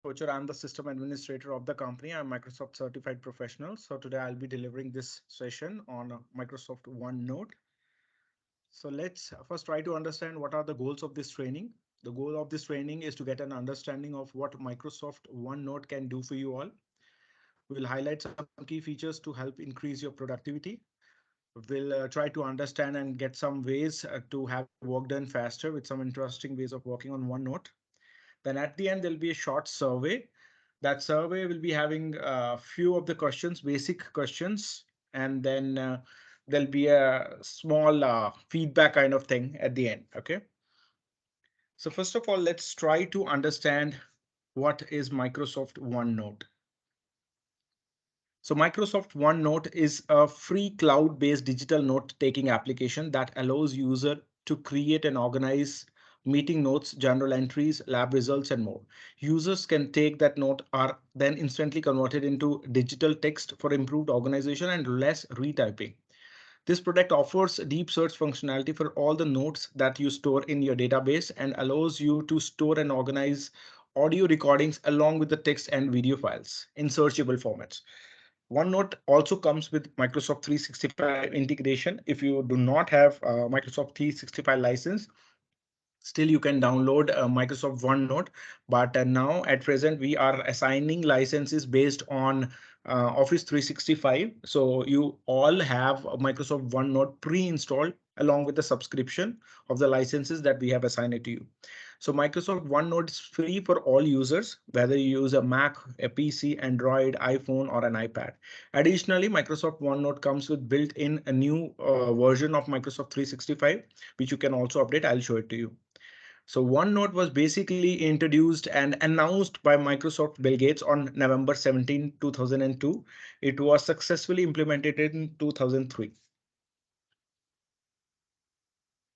Kocher. I'm the system administrator of the company. I'm Microsoft certified professional. So today I'll be delivering this session on Microsoft OneNote. So let's first try to understand what are the goals of this training. The goal of this training is to get an understanding of what Microsoft OneNote can do for you all. We'll highlight some key features to help increase your productivity. We'll try to understand and get some ways to have your work done faster with some interesting ways of working on OneNote. Then at the end, there'll be a short survey. That survey will be having a few of the questions, basic questions, and then there'll be a small feedback kind of thing at the end. Okay. So first of all, let's try to understand what is Microsoft OneNote. So Microsoft OneNote is a free cloud-based digital note-taking application that allows user to create and organize meeting notes, journal entries, lab results, and more. Users can take that note are then instantly converted into digital text for improved organization and less retyping. This product offers deep search functionality for all the notes that you store in your database and allows you to store and organize audio recordings along with the text and video files in searchable formats. OneNote also comes with Microsoft 365 integration. If you do not have Microsoft 365 license, still you can download Microsoft OneNote. But now at present, we are assigning licenses based on Office 365. So you all have a Microsoft OneNote pre-installed along with the subscription of the licenses that we have assigned it to you. So Microsoft OneNote is free for all users, whether you use a Mac, a PC, Android, iPhone, or an iPad. Additionally, Microsoft OneNote comes with built-in a new version of Microsoft 365, which you can also update. I'll show it to you. So OneNote was basically introduced and announced by Microsoft Bill Gates on November 17, 2002. It was successfully implemented in 2003.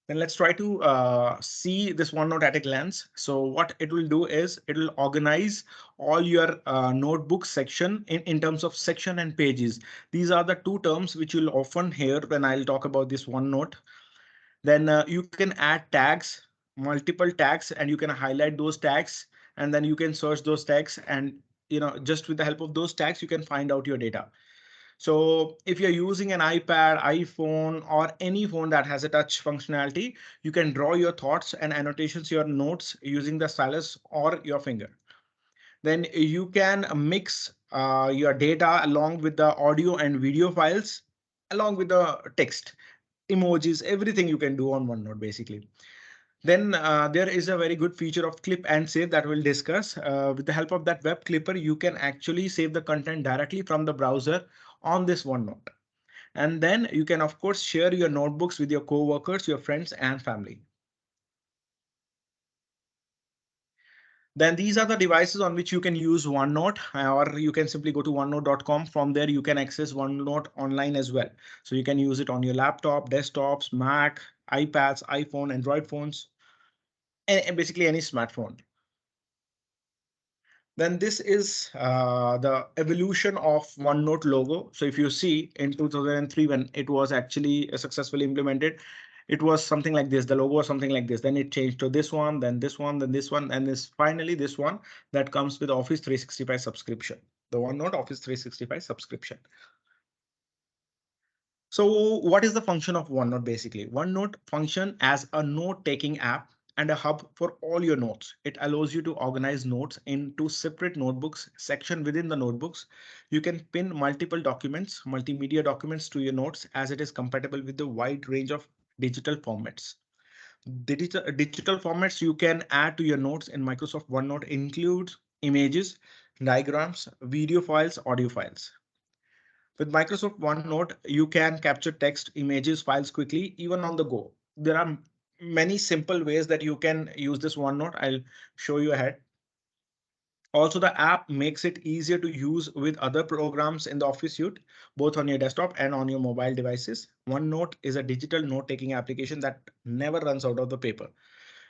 Then let's try to see this OneNote at a glance. So what it will do is it will organize all your notebook section in terms of section and pages. These are the two terms which you'll often hear when I'll talk about this OneNote. Then you can add tags, multiple tags, and you can highlight those tags, and then you can search those tags. And just with the help of those tags, you can find out your data. So if you're using an iPad, iPhone, or any phone that has a touch functionality, you can draw your thoughts and annotations, your notes using the stylus or your finger. Then you can mix your data along with the audio and video files, along with the text, emojis, everything you can do on OneNote basically. Then there is a very good feature of clip and save that we'll discuss. With the help of that web clipper, you can actually save the content directly from the browser on this OneNote. And then you can, of course, share your notebooks with your coworkers, your friends, and family. Then these are the devices on which you can use OneNote, or you can simply go to onenote.com. From there, you can access OneNote online as well. So you can use it on your laptop, desktops, Mac, iPads, iPhone, Android phones, and basically any smartphone. Then this is the evolution of OneNote logo. So if you see in 2003, when it was actually successfully implemented, it was something like this. The logo was something like this. Then it changed to this one, then this one, then this one, and this finally this one that comes with Office 365 subscription, the OneNote Office 365 subscription. So what is the function of OneNote basically? OneNote function as a note-taking app and a hub for all your notes. It allows you to organize notes into separate notebooks, section within the notebooks. You can pin multiple documents, multimedia documents to your notes as it is compatible with the wide range of digital formats. Digital formats you can add to your notes in Microsoft OneNote includes images, diagrams, video files, audio files. With Microsoft OneNote, you can capture text, images, files quickly, even on the go. There are many simple ways that you can use this OneNote. I'll show you ahead. Also, the app makes it easier to use with other programs in the Office suite, both on your desktop and on your mobile devices. OneNote is a digital note-taking application that never runs out of the paper.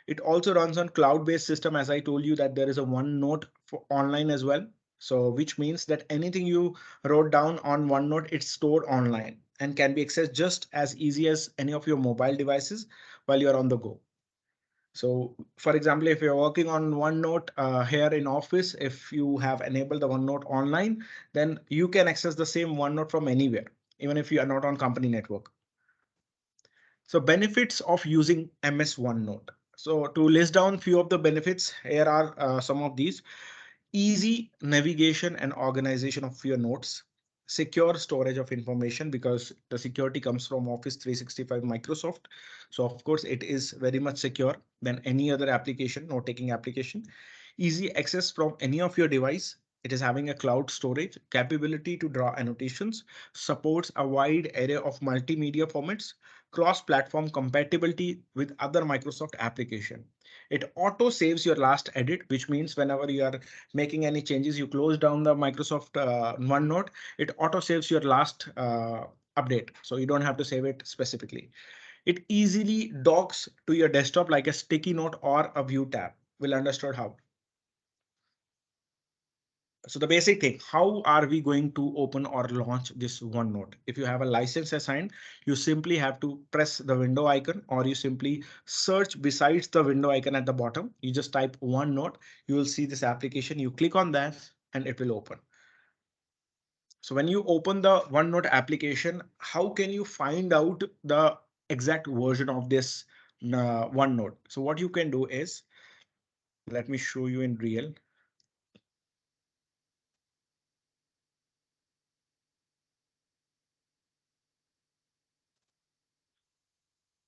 It also runs on cloud-based system. As I told you that there is a OneNote for online as well. So which means that anything you wrote down on OneNote, it's stored online and can be accessed just as easy as any of your mobile devices while you're on the go. So for example, if you're working on OneNote here in Office, if you have enabled the OneNote online, then you can access the same OneNote from anywhere, even if you are not on company network. So benefits of using MS OneNote. So to list down few of the benefits, here are some of these. Easy navigation and organization of your notes, secure storage of information because the security comes from Office 365 Microsoft. So of course it is very much secure than any other application, note taking application. Easy access from any of your device. It is having a cloud storage, capability to draw annotations, supports a wide array of multimedia formats, cross-platform compatibility with other Microsoft application. It auto saves your last edit, which means whenever you are making any changes, you close down the Microsoft OneNote, it auto saves your last update. So you don't have to save it specifically. It easily docks to your desktop like a sticky note or a view tab. We'll understand how. So the basic thing, how are we going to open or launch this OneNote? If you have a license assigned, you simply have to press the window icon or you simply search besides the window icon at the bottom. You just type OneNote, you will see this application. You click on that and it will open. So when you open the OneNote application, how can you find out the exact version of this OneNote? So what you can do is, let me show you in real.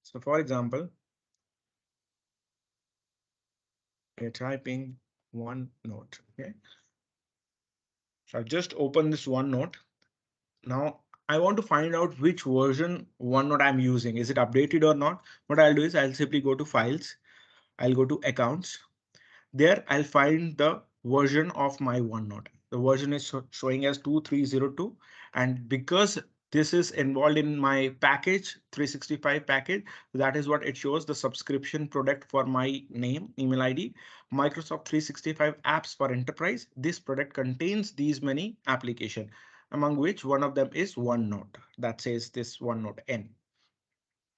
So for example, you're typing OneNote. Okay. So I've just opened this OneNote. Now I want to find out which version OneNote I'm using. Is it updated or not? What I'll do is I'll simply go to files. I'll go to accounts. There I'll find the version of my OneNote. The version is showing as 2302. And because this is involved in my package 365 package, that is what it shows, the subscription product for my name, email ID, Microsoft 365 apps for enterprise. This product contains these many applications, among which one of them is OneNote, that says this OneNote N.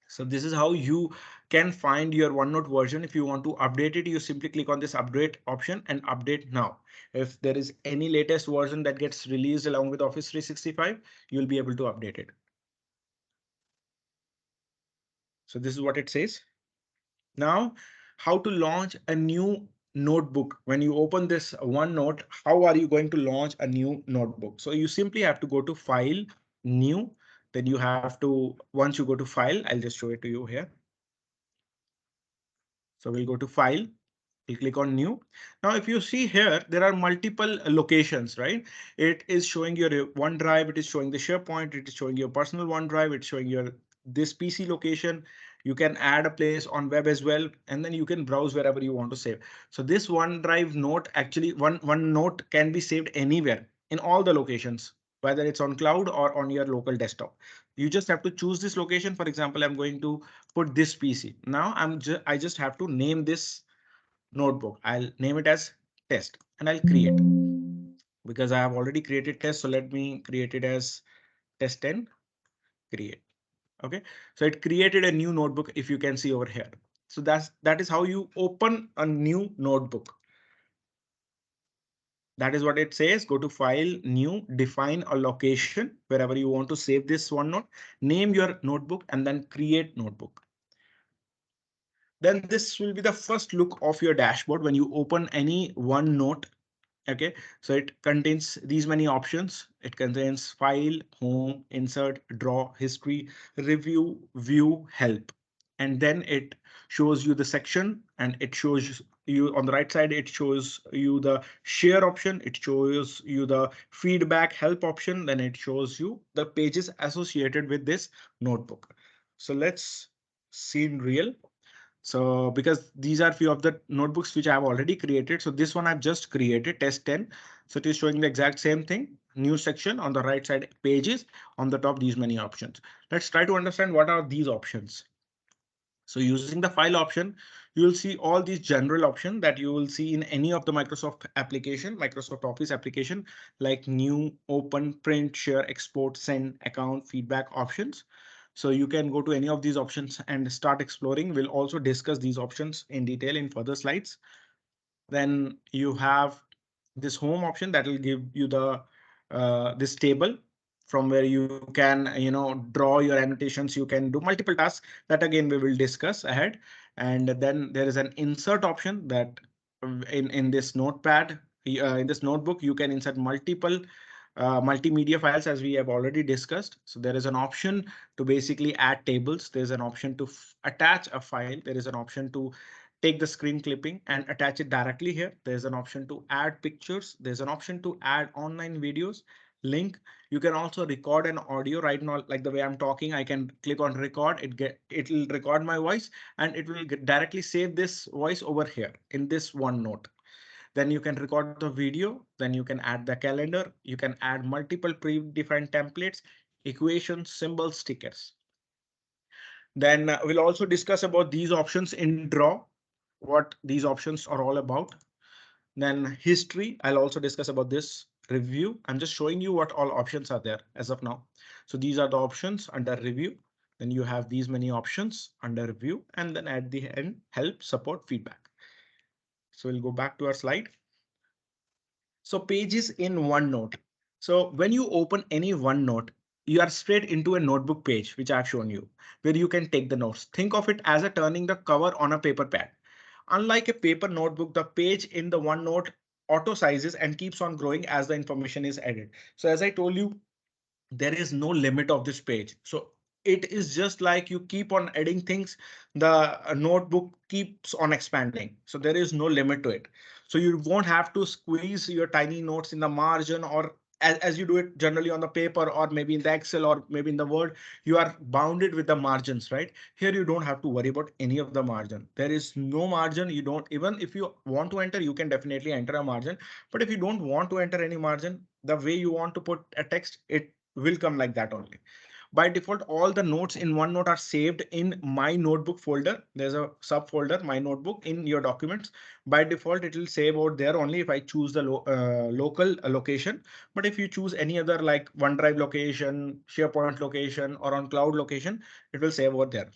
So this is how you can find your OneNote version. If you want to update it, you simply click on this update option and update now. If there is any latest version that gets released along with Office 365, you'll be able to update it. So this is what it says. Now, how to launch a new notebook. When you open this OneNote, how are you going to launch a new notebook? So you simply have to go to File, New. Then you have to, once you go to File, I'll just show it to you here. So we'll go to File. We'll click on new. Now, if you see here, there are multiple locations, right? It is showing your OneDrive. It is showing the SharePoint. It is showing your personal OneDrive. It's showing your this PC location. You can add a place on web as well, and then you can browse wherever you want to save. So this OneDrive note actually one note can be saved anywhere in all the locations, whether it's on cloud or on your local desktop. You just have to choose this location. For example, I'm going to put this PC. Now I just have to name this notebook. I'll name it as test and I'll create because I have already created test. So let me create it as test 10 create. OK, so it created a new notebook. If you can see over here. So that is how you open a new notebook. That is what it says. Go to file, new, define a location wherever you want to save this OneNote, name your notebook and then create notebook. Then this will be the first look of your dashboard when you open any OneNote. OK, so it contains these many options. It contains file, home, insert, draw, history, review, view, help. And then it shows you the section and it shows you on the right side. It shows you the share option. It shows you the feedback help option. Then it shows you the pages associated with this notebook. So let's see in real. So because these are few of the notebooks which I have already created. So this one I've just created test 10. So it is showing the exact same thing. New section on the right side, pages on the top, these many options. Let's try to understand what are these options. So using the file option, you will see all these general options that you will see in any of the Microsoft application, Microsoft Office application, like new, open, print, share, export, send, account, feedback options. So you can go to any of these options and start exploring. We'll also discuss these options in detail in further slides. Then you have this home option that will give you the this table from where you can draw your annotations. You can do multiple tasks that again we will discuss ahead. And then there is an insert option that in this notepad, in this notebook, you can insert multiple multimedia files as we have already discussed. So there is an option to basically add tables. There's an option to attach a file. There is an option to take the screen clipping and attach it directly here. There's an option to add pictures. There's an option to add online videos link. You can also record an audio right now, like the way I'm talking. I can click on record. It'll record my voice and it will directly save this voice over here in this OneNote. Then you can record the video. Then you can add the calendar. You can add multiple predefined templates, equations, symbols, stickers. Then we'll also discuss about these options in Draw, what these options are all about. Then history, I'll also discuss about this review. I'm just showing you what all options are there as of now. So these are the options under review. Then you have these many options under review, and then at the end, help, support, feedback. So we'll go back to our slide. So pages in OneNote. So when you open any OneNote, you are straight into a notebook page, which I've shown you, where you can take the notes. Think of it as a turning the cover on a paper pad. Unlike a paper notebook, the page in the OneNote auto sizes and keeps on growing as the information is added. So as I told you, there is no limit of this page. So it is just like you keep on adding things, the notebook keeps on expanding. So there is no limit to it. So you won't have to squeeze your tiny notes in the margin, or as you do it generally on the paper or maybe in the Excel or maybe in the Word, you are bounded with the margins, right? Here you don't have to worry about any of the margin. There is no margin. You don't, even if you want to enter, you can definitely enter a margin. But if you don't want to enter any margin, the way you want to put a text, it will come like that only. By default, all the notes in OneNote are saved in My Notebook folder. There's a subfolder, My Notebook, in your documents. By default, it will save out there only if I choose the local location. But if you choose any other like OneDrive location, SharePoint location, or on cloud location, it will save out there.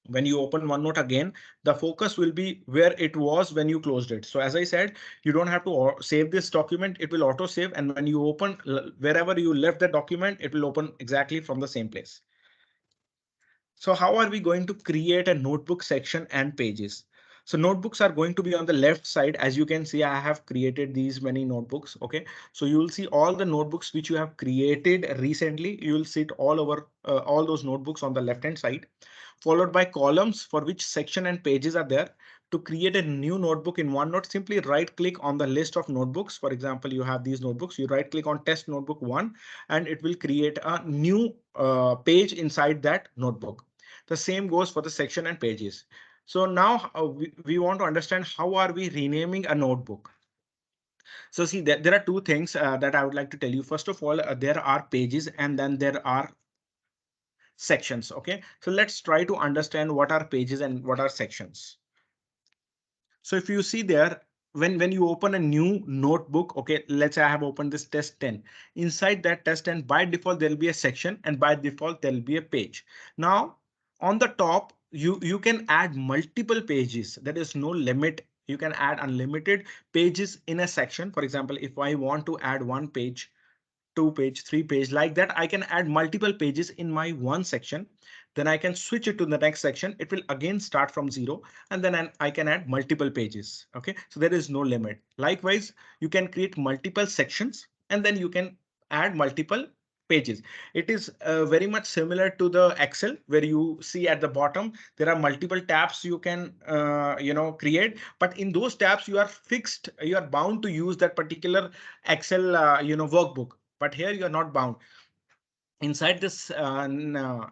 When you open OneNote again, the focus will be where it was when you closed it. So as I said, you don't have to save this document. It will auto save. And when you open wherever you left the document, it will open exactly from the same place. So how are we going to create a notebook section and pages? So notebooks are going to be on the left side. As you can see, I have created these many notebooks. OK, so you will see all the notebooks which you have created recently. You will see it all over all those notebooks on the left hand side, followed by columns for which section and pages are there. To create a new notebook in OneNote, simply right click on the list of notebooks. For example, you have these notebooks. You right click on test notebook 1 and it will create a new page inside that notebook. The same goes for the section and pages. So now we want to understand how are we renaming a notebook. So see, there are two things that I would like to tell you. First of all, there are pages and then there are sections. OK, so let's try to understand what are pages and what are sections. So if you see there, when you open a new notebook, OK, let's say I have opened this test 10. Inside that test 10, by default, there'll be a section and by default, there'll be a page. Now, on the top, you can add multiple pages. There is no limit. You can add unlimited pages in a section. For example, if I want to add one page, 2 page, 3 page, like that, I can add multiple pages in my one section. Then I can switch it to the next section. It will again start from 0. And then I can add multiple pages. OK, so there is no limit. Likewise, you can create multiple sections and then you can add multiple pages. It is very much similar to the Excel, where you see at the bottom, there are multiple tabs you can create. But in those tabs, you are fixed. You are bound to use that particular Excel workbook. But here you are not bound. Inside this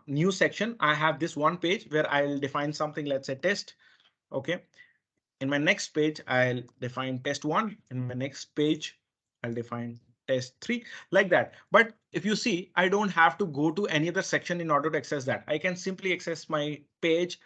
new section, I have this one page where I'll define something, let's say test. OK, in my next page, I'll define test 1. In my next page, I'll define test 3, like that. But if you see, I don't have to go to any other section in order to access that. I can simply access my page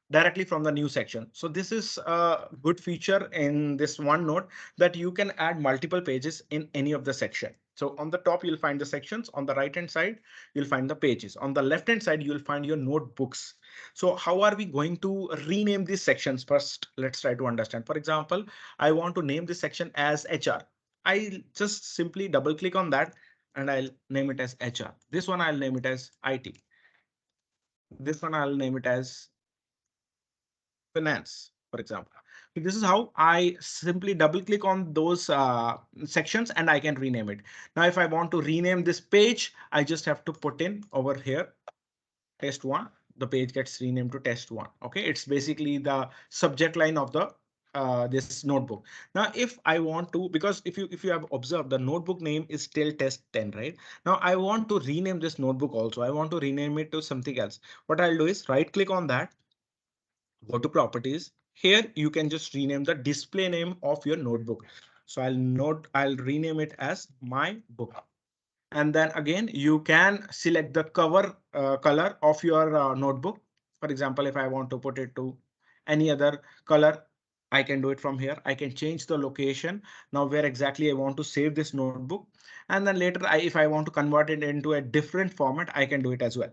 directly from the new section. So this is a good feature in this OneNote, that you can add multiple pages in any of the section. So on the top, you'll find the sections. On the right hand side, you'll find the pages. On the left hand side, you'll find your notebooks. So how are we going to rename these sections? First, let's try to understand. For example, I want to name this section as HR. I just simply double click on that and I'll name it as HR. This one I'll name it as IT. This one I'll name it as finance, for example. So this is how I simply double click on those sections and I can rename it. Now, if I want to rename this page, I just have to put in over here test one. The page gets renamed to test one. Okay, it's basically the subject line of the this notebook. Now, if I want to, because if you have observed, the notebook name is still test 10, right? Now I want to rename this notebook also. I want to rename it to something else. What I'll do is right click on that, go to properties. Here you can just rename the display name of your notebook. So I'll rename it as my book. And then again, you can select the cover color of your notebook. For example, if I want to put it to any other color, I can do it from here. I can change the location now where exactly I want to save this notebook. And then later, if I want to convert it into a different format, I can do it as well.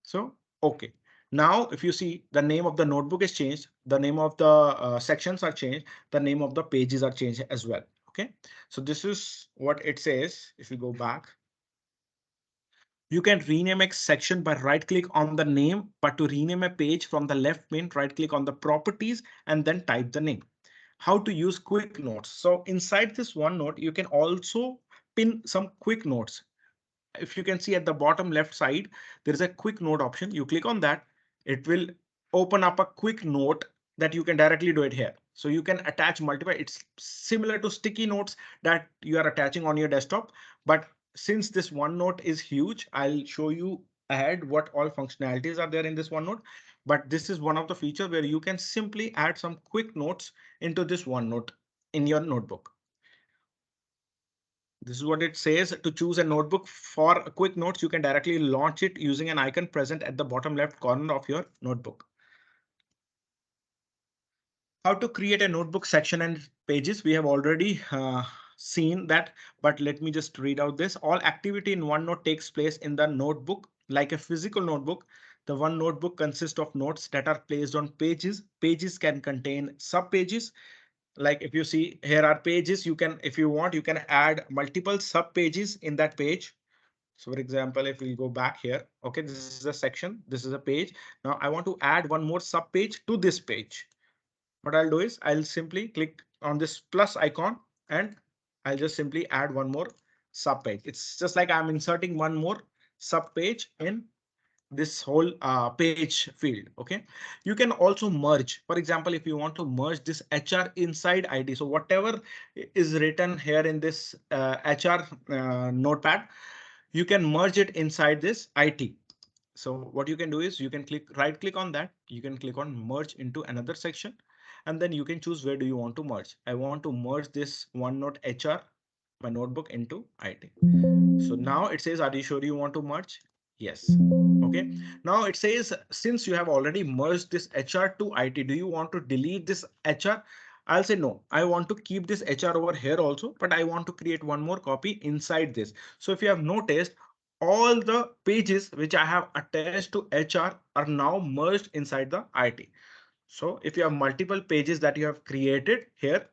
So, OK. Now, if you see, the name of the notebook is changed, the name of the sections are changed, the name of the pages are changed as well. OK, so this is what it says. If you go back, you can rename a section by right click on the name, but to rename a page from the left pane, right click on the properties and then type the name. How to use quick notes. So inside this OneNote, you can also pin some quick notes. If you can see at the bottom left side, there is a quick note option. You click on that, it will open up a quick note that you can directly do it here. So you can attach multiple. It's similar to sticky notes that you are attaching on your desktop. But since this OneNote is huge, I'll show you ahead what all functionalities are there in this OneNote. But this is one of the features where you can simply add some quick notes into this OneNote in your notebook. This is what it says. To choose a notebook for quick notes, you can directly launch it using an icon present at the bottom left corner of your notebook. How to create a notebook section and pages. We have already seen that, but let me just read out this. All activity in OneNote takes place in the notebook like a physical notebook. The one notebook consists of notes that are placed on pages. Pages can contain sub pages. Like if you see here are pages, you can, if you want, you can add multiple sub pages in that page. So for example, if we go back here, OK, this is a section, this is a page. Now I want to add one more sub page to this page. What I'll do is I'll simply click on this plus icon and I'll just simply add one more sub page. It's just like I'm inserting one more sub page in this whole page field. OK, you can also merge. For example, if you want to merge this HR inside ID, so whatever is written here in this HR notepad, you can merge it inside this IT. So what you can do is you can right click on that. You can click on merge into another section, and then you can choose where do you want to merge. I want to merge this OneNote HR, my notebook, into IT. So now it says, are you sure you want to merge? Yes. OK. Now it says, since you have already merged this HR to IT, do you want to delete this HR? I'll say no. I want to keep this HR over here also, but I want to create one more copy inside this. So if you have noticed, all the pages which I have attached to HR are now merged inside the IT. So if you have multiple pages that you have created here,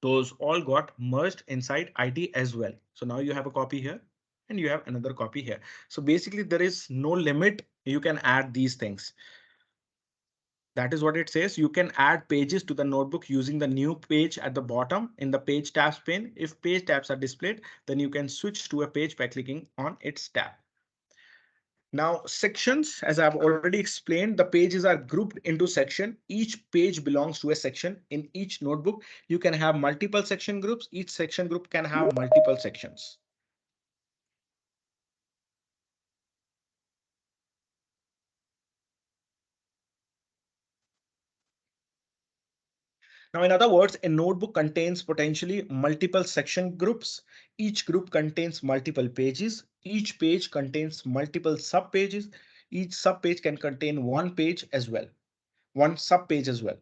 those all got merged inside IT as well. So now you have a copy here and you have another copy here. So basically there is no limit. You can add these things. That is what it says. You can add pages to the notebook using the new page at the bottom in the page tabs pane. If page tabs are displayed, then you can switch to a page by clicking on its tab. Now sections, as I've already explained, the pages are grouped into section. Each page belongs to a section. In each notebook, you can have multiple section groups. Each section group can have multiple sections. Now, in other words, a notebook contains potentially multiple section groups. Each group contains multiple pages. Each page contains multiple sub pages. Each sub page can contain one page as well, one sub page as well.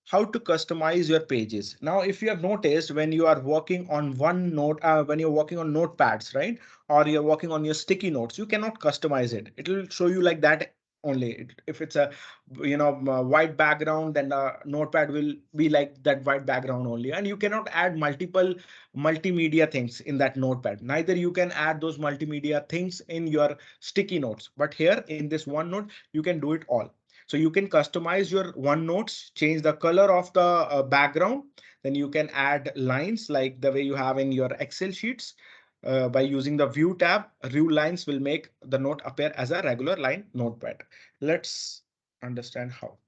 how to customize your pages. Now, if you have noticed when you are working on OneNote, when you're working on notepads, right? Or you're working on your sticky notes, you cannot customize it. It will show you like that only. If it's a, white background, then the notepad will be like that white background only. And you cannot add multiple multimedia things in that notepad. Neither you can add those multimedia things in your sticky notes. But here in this OneNote, you can do it all. So you can customize your OneNotes, change the color of the background. Then you can add lines like the way you have in your Excel sheets. By using the view tab, view lines will make the note appear as a regular line notepad. Let's understand how.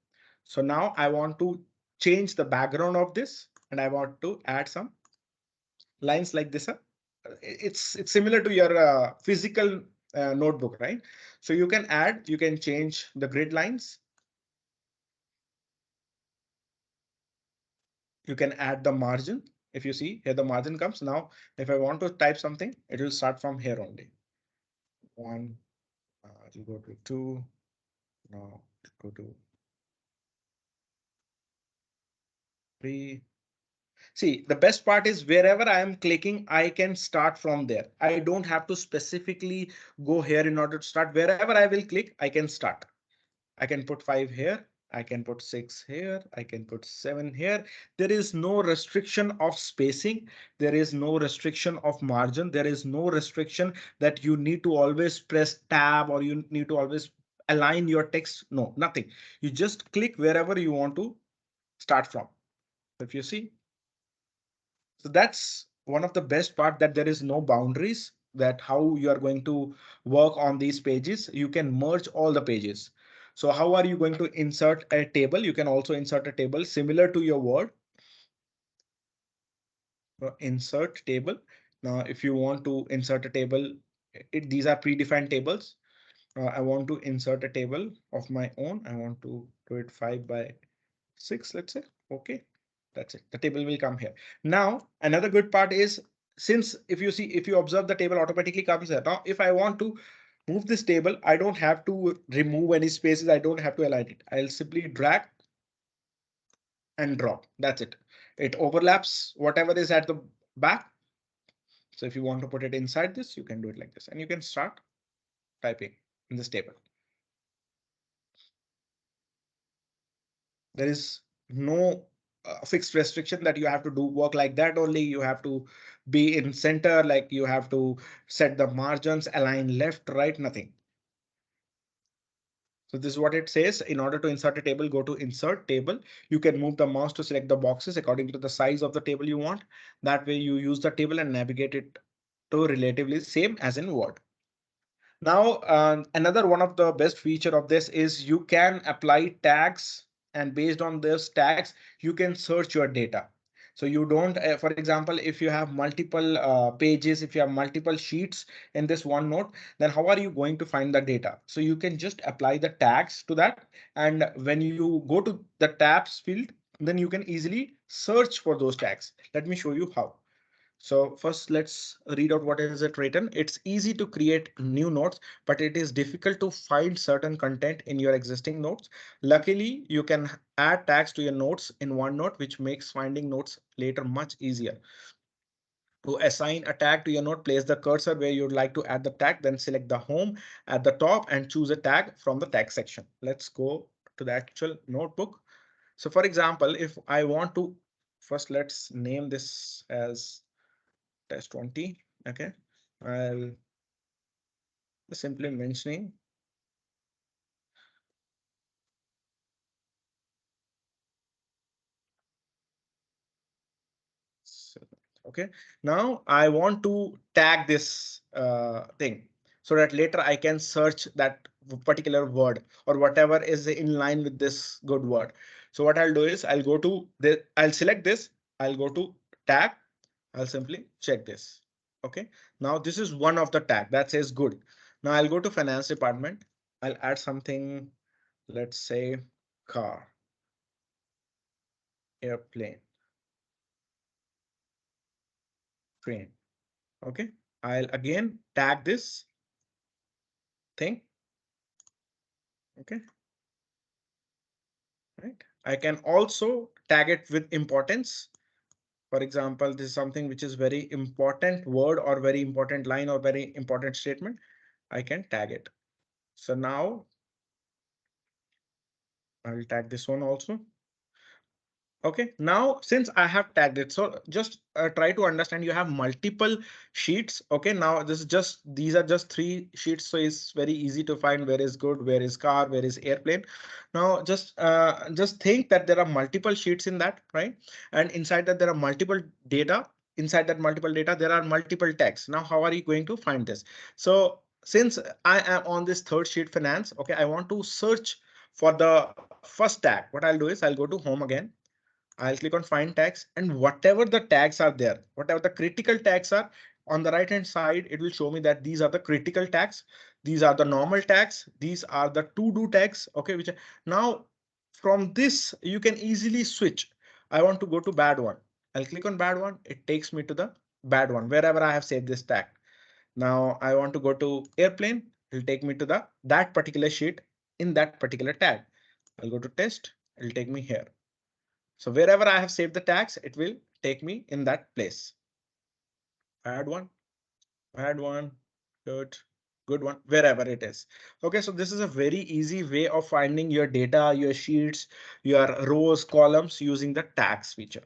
So now I want to change the background of this and I want to add some lines like this. It's similar to your physical notebook, right? So you can change the grid lines. You can add the margin. If you see here, the margin comes now. If I want to type something, it will start from here only. One, it will go to two. Now go to three. See, the best part is wherever I am clicking, I can start from there. I don't have to specifically go here in order to start. Wherever I will click, I can start. I can put 5 here. I can put 6 here. I can put 7 here. There is no restriction of spacing. There is no restriction of margin. There is no restriction that you need to always press tab or you need to always align your text. No, nothing. You just click wherever you want to start from. If you see, so that's one of the best part, that there is no boundaries, that how you are going to work on these pages. You can merge all the pages. So how are you going to insert a table? You can also insert a table similar to your Word. Insert table. Now, if you want to insert a table, these are predefined tables. I want to insert a table of my own. I want to do it 5 by 6, let's say. Okay, that's it. The table will come here. Now, another good part is, since if you observe, the table automatically comes here. Now, if I want to move this table, I don't have to remove any spaces. I don't have to align it. I'll simply drag and drop. That's it. It overlaps whatever is at the back. So if you want to put it inside this, you can do it like this, and you can start typing in this table. There is no fixed restriction that you have to do work like that only. You have to be in center, like you have to set the margins, align left, right, nothing. So this is what it says. In order to insert a table, go to insert table. You can move the mouse to select the boxes according to the size of the table you want. That way you use the table and navigate it to relatively same as in Word. Now, another one of the best feature of this is you can apply tags, and based on those tags, you can search your data. So you don't, for example, if you have multiple pages, if you have multiple sheets in this OneNote, then how are you going to find the data? So you can just apply the tags to that. And when you go to the tabs field, then you can easily search for those tags. Let me show you how. So first, let's read out what is it written. It's easy to create new notes, but it is difficult to find certain content in your existing notes. Luckily, you can add tags to your notes in OneNote, which makes finding notes later much easier. To assign a tag to your note, place the cursor where you'd like to add the tag, then select the home at the top and choose a tag from the tag section. Let's go to the actual notebook. So for example, if I want to, first let's name this as test 20. Okay, I'll simply mentioning. So, okay, now I want to tag this thing so that later I can search that particular word or whatever is in line with this good word. So what I'll do is I'll go to the, I'll select this, I'll go to tag, I'll simply check this. Okay, now this is one of the tag that says good. Now I'll go to finance department. I'll add something, let's say car, airplane, train. Okay, I'll again tag this thing. Okay, right. I can also tag it with importance. For example, this is something which is very important word or very important line or very important statement. I can tag it. So now I will tag this one also. Okay, now since I have tagged it, so just try to understand you have multiple sheets. Okay, now this is just these are just three sheets, so it's very easy to find where is good, where is car, where is airplane. Now just think that there are multiple sheets in that, right? And inside that there are multiple data. Inside that multiple data, there are multiple tags. Now, how are you going to find this? So since I am on this third sheet finance, okay, I want to search for the first tag. What I'll do is I'll go to home again. I'll click on find tags, and whatever the tags are there, whatever the critical tags are on the right hand side, it will show me that these are the critical tags. These are the normal tags. These are the to do tags. Okay, which now from this you can easily switch. I want to go to bad one. I'll click on bad one. It takes me to the bad one wherever I have saved this tag. Now I want to go to airplane. It'll take me to the that particular sheet in that particular tag. I'll go to test. It'll take me here. So wherever I have saved the tags, it will take me in that place. Add one, add one, good, good one, wherever it is. Okay, so this is a very easy way of finding your data, your sheets, your rows, columns using the tags feature.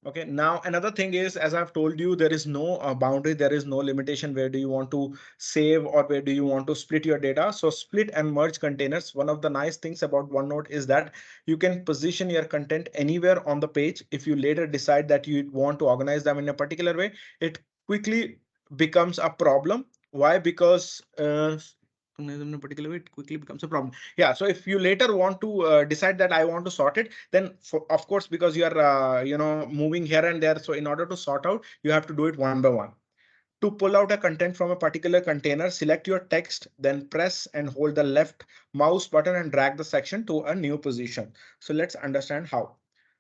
Okay, now another thing is, as I've told you, there is no boundary, there is no limitation. Where do you want to save or where do you want to split your data? So split and merge containers. One of the nice things about OneNote is that you can position your content anywhere on the page. If you later decide that you want to organize them in a particular way, it quickly becomes a problem. Why? Because in a particular way, it quickly becomes a problem. Yeah. So if you later want to decide that I want to sort it, then of course, because you are, moving here and there. So in order to sort out, you have to do it one by one. To pull out a content from a particular container, select your text, then press and hold the left mouse button and drag the section to a new position. So let's understand how.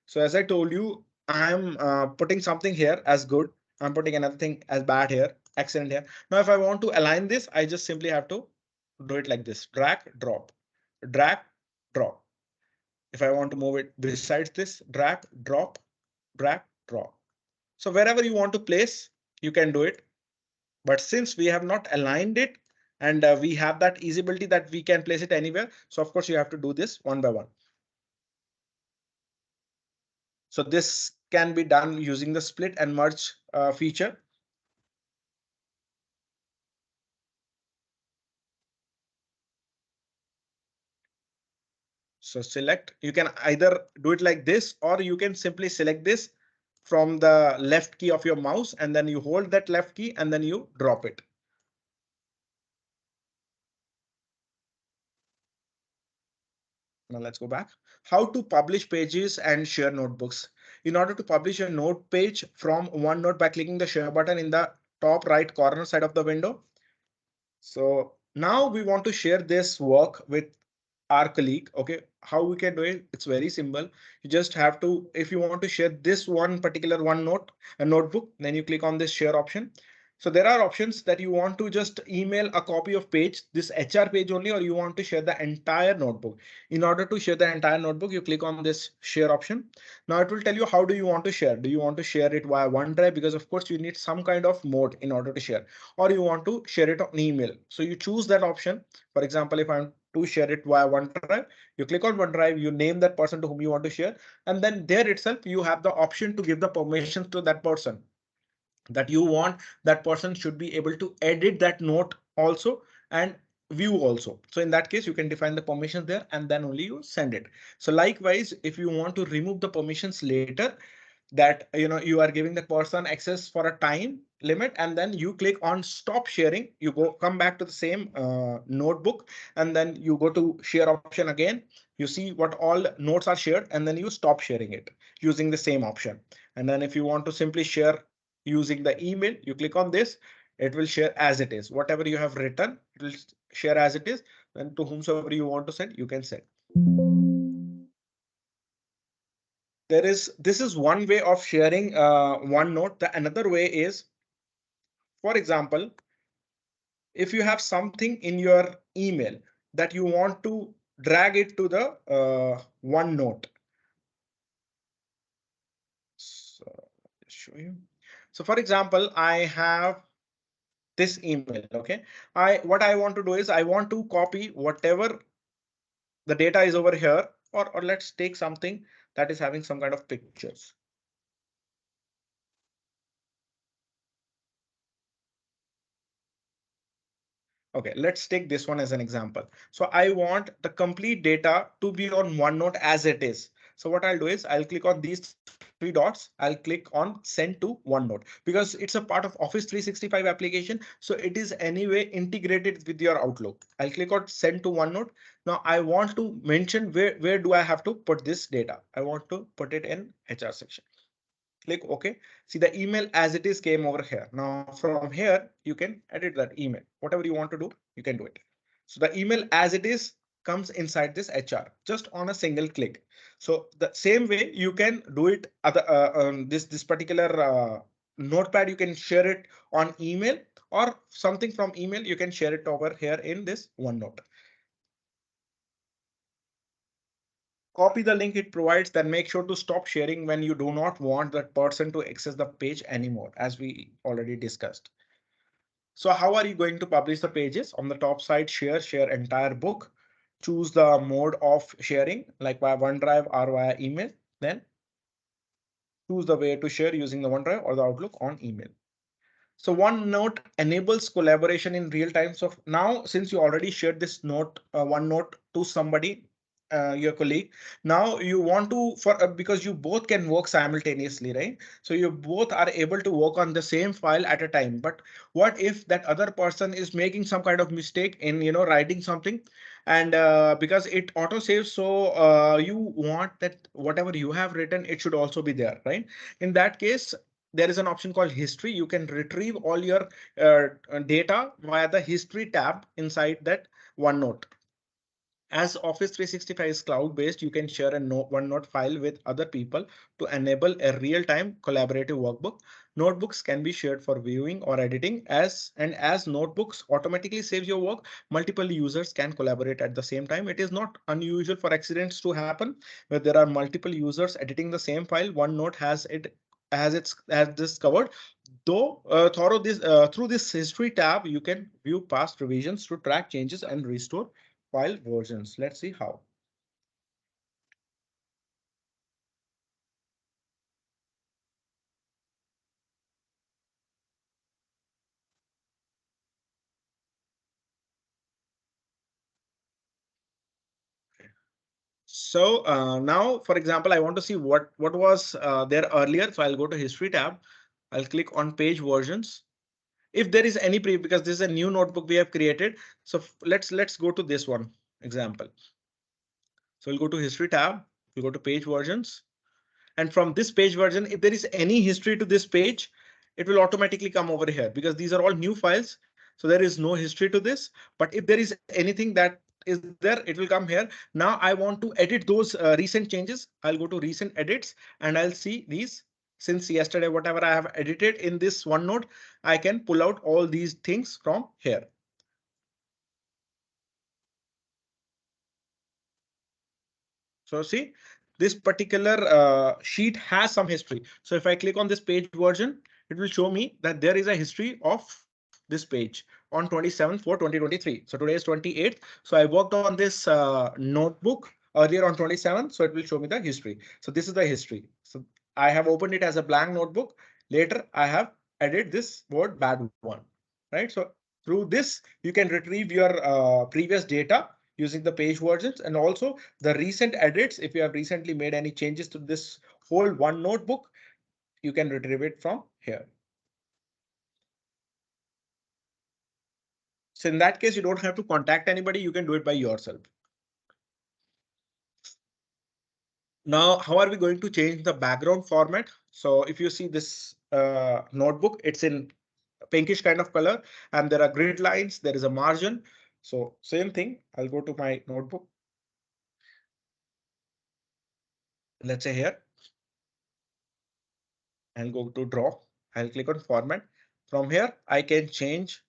So as I told you, I'm putting something here as good. I'm putting another thing as bad here, excellent here. Now, if I want to align this, I just simply have to do it like this: drag, drop, drag, drop. If I want to move it besides this, drag, drop, drag, drop. So wherever you want to place, you can do it. But since we have not aligned it and we have that easyability that we can place it anywhere, so of course you have to do this one by one. So this can be done using the split and merge feature. So select, you can either do it like this, or you can simply select this from the left key of your mouse, and then you hold that left key and then you drop it. Now let's go back. How to publish pages and share notebooks. In order to publish a note page from OneNote by clicking the share button in the top right corner side of the window. So now we want to share this work with our colleague. Okay, how we can do it? It's very simple. You just have to, if you want to share this one particular OneNote, a notebook, then you click on this share option. So there are options that you want to just email a copy of page, this HR page only, or you want to share the entire notebook. In order to share the entire notebook, you click on this share option. Now it will tell you how do you want to share. Do you want to share it via OneDrive? Because of course you need some kind of mode in order to share, or you want to share it on email. So you choose that option. For example, if I'm to share it via OneDrive, you click on OneDrive, you name that person to whom you want to share, and then there itself you have the option to give the permissions to that person, that you want that person should be able to edit that note also and view also. So in that case, you can define the permissions there and then only you send it. So likewise, if you want to remove the permissions later, that you are giving the person access for a time limit, and then you click on stop sharing, you come back to the same notebook, and then you go to share option again. You see what all notes are shared, and then you stop sharing it using the same option. And then if you want to simply share using the email, you click on this, it will share as it is. Whatever you have written, it will share as it is, and to whomsoever you want to send, you can send. This is one way of sharing OneNote. The another way is, for example, if you have something in your email, that you want to drag it to the OneNote. So I'll show you. So for example, I have this email. Okay. What I want to do is I want to copy whatever the data is over here, or let's take something that is having some kind of pictures. Okay, let's take this one as an example. So I want the complete data to be on OneNote as it is. So what I'll do is I'll click on these three dots. I'll click on send to OneNote because it's a part of Office 365 application. So it is anyway integrated with your Outlook. I'll click on send to OneNote. Now I want to mention where do I have to put this data? I want to put it in HR section. Click OK. See the email as it is came over here. Now from here, you can edit that email. Whatever you want to do, you can do it. So the email as it is comes inside this HR just on a single click. So the same way you can do it other this particular notepad, you can share it on email, or something from email, you can share it over here in this OneNote. Copy the link it provides, then make sure to stop sharing when you do not want that person to access the page anymore, as we already discussed. So how are you going to publish the pages? On the top side, share entire book. Choose the mode of sharing, like via OneDrive or via email. Then choose the way to share using the OneDrive or the Outlook on email. So OneNote enables collaboration in real time. So now, since you already shared this note, OneNote to somebody, your colleague, now you want to because you both can work simultaneously, right? So you both are able to work on the same file at a time. But what if that other person is making some kind of mistake in writing something, and because it auto saves, so you want that whatever you have written, it should also be there, right? In that case, there is an option called history. You can retrieve all your data via the history tab inside that OneNote. As Office 365 is cloud-based, you can share a OneNote file with other people to enable a real-time collaborative workbook. Notebooks can be shared for viewing or editing. As notebooks automatically saves your work, multiple users can collaborate at the same time. It is not unusual for accidents to happen where there are multiple users editing the same file. OneNote has this covered. Though through this history tab, you can view past revisions to track changes and restore file versions. Let's see how. So now, for example, I want to see what was there earlier. So I'll go to history tab. I'll click on page versions. If there is any because this is a new notebook we have created. So let's go to this one example. So we'll go to history tab. We'll go to page versions. And from this page version, if there is any history to this page, it will automatically come over here because these are all new files. So there is no history to this. But if there is anything that is there, it will come here. Now I want to edit those recent changes. I'll go to recent edits and I'll see these. Since yesterday, whatever I have edited in this OneNote, I can pull out all these things from here. So see, this particular sheet has some history. So if I click on this page version, it will show me that there is a history of this page on 27/4/2023. So today is 28th. So I worked on this notebook earlier on 27th. So it will show me the history. So this is the history. So I have opened it as a blank notebook. Later, I have added this word bad one, right? So through this, you can retrieve your previous data using the page versions, and also the recent edits. If you have recently made any changes to this whole one notebook, you can retrieve it from here. So in that case, you don't have to contact anybody. You can do it by yourself. Now, how are we going to change the background format? So if you see this notebook, it's in pinkish kind of color, and there are grid lines. There is a margin. So same thing. I'll go to my notebook. Let's say here. I'll go to draw. I'll click on format. From here, I can change